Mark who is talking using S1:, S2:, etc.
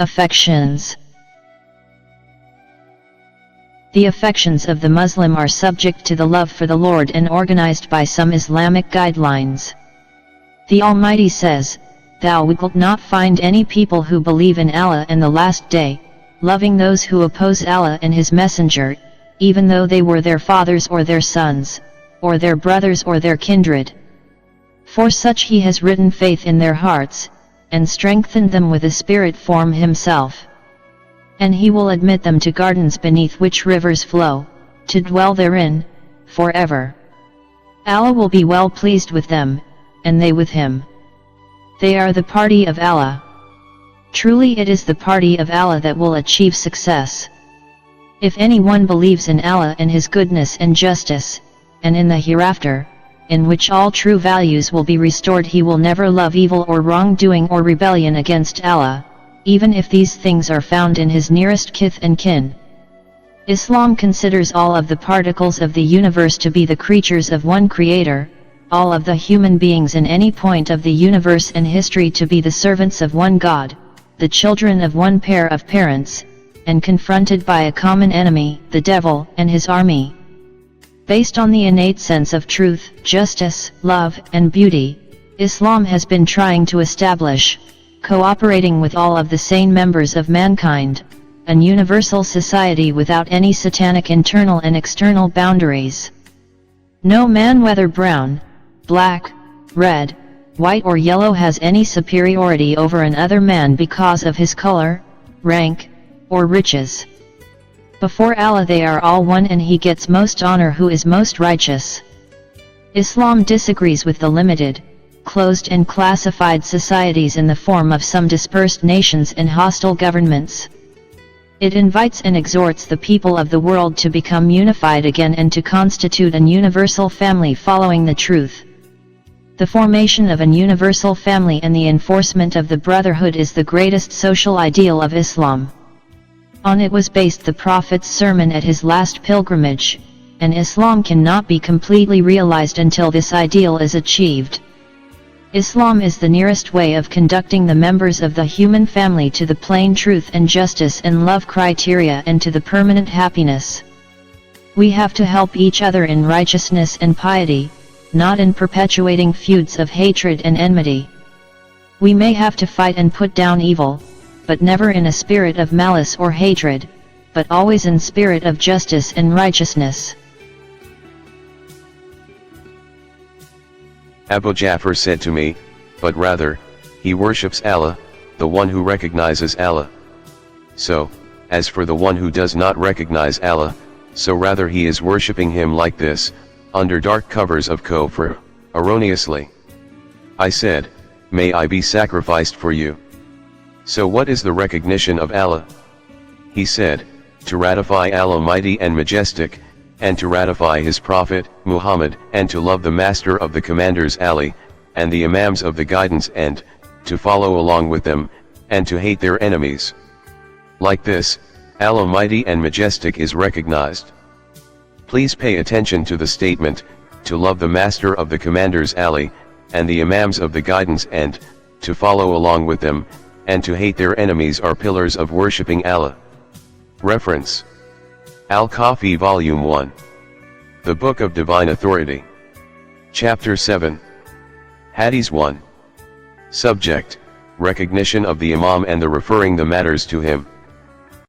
S1: Affections. The affections of the Muslim are subject to the love for the Lord and organized by some Islamic guidelines. The Almighty says, "Thou wilt not find any people who believe in Allah and the Last Day, loving those who oppose Allah and His Messenger, even though they were their fathers or their sons, or their brothers or their kindred. For such He has written faith in their hearts, and strengthened them with a spirit from Himself. And He will admit them to gardens beneath which rivers flow, to dwell therein, forever. Allah will be well pleased with them, and they with Him. They are the party of Allah. Truly it is the party of Allah that will achieve success. If anyone believes in Allah and His goodness and justice, and in the hereafter, in which all true values will be restored, he will never love evil or wrongdoing or rebellion against Allah, even if these things are found in his nearest kith and kin. Islam considers all of the particles of the universe to be the creatures of one Creator, all of the human beings in any point of the universe and history to be the servants of one God, the children of one pair of parents, and confronted by a common enemy, the devil and his army. Based on the innate sense of truth, justice, love, and beauty, Islam has been trying to establish, cooperating with all of the sane members of mankind, an universal society without any satanic internal and external boundaries. No man, whether brown, black, red, white or yellow, has any superiority over another man because of his color, rank, or riches. Before Allah they are all one, and He gets most honor who is most righteous. Islam disagrees with the limited, closed and classified societies in the form of some dispersed nations and hostile governments. It invites and exhorts the people of the world to become unified again and to constitute an universal family following the truth. The formation of an universal family and the enforcement of the brotherhood is the greatest social ideal of Islam. On it was based the Prophet's sermon at his last pilgrimage, and Islam cannot be completely realized until this ideal is achieved. Islam is the nearest way of conducting the members of the human family to the plain truth and justice and love criteria and to the permanent happiness. We have to help each other in righteousness and piety, not in perpetuating feuds of hatred and enmity. We may have to fight and put down evil, but never in a spirit of malice or hatred, but always in spirit of justice and righteousness.
S2: Abu Ja'far said to me, but rather, he worships Allah, the one who recognizes Allah. So, as for the one who does not recognize Allah, so rather he is worshipping him like this, under dark covers of kufr, erroneously. I said, may I be sacrificed for you. So what is the recognition of Allah? He said, to ratify Allah mighty and majestic, and to ratify His Prophet, Muhammad, and to love the Master of the Commanders Ali, and the Imams of the Guidance, and to follow along with them, and to hate their enemies. Like this, Allah mighty and majestic is recognized. Please pay attention to the statement, to love the Master of the Commanders Ali, and the Imams of the Guidance, and to follow along with them, and to hate their enemies are pillars of worshipping Allah. Reference: Al-Kafi Volume 1. The Book of Divine Authority. Chapter 7. Hadith 1. Subject: recognition of the Imam and the referring the matters to him.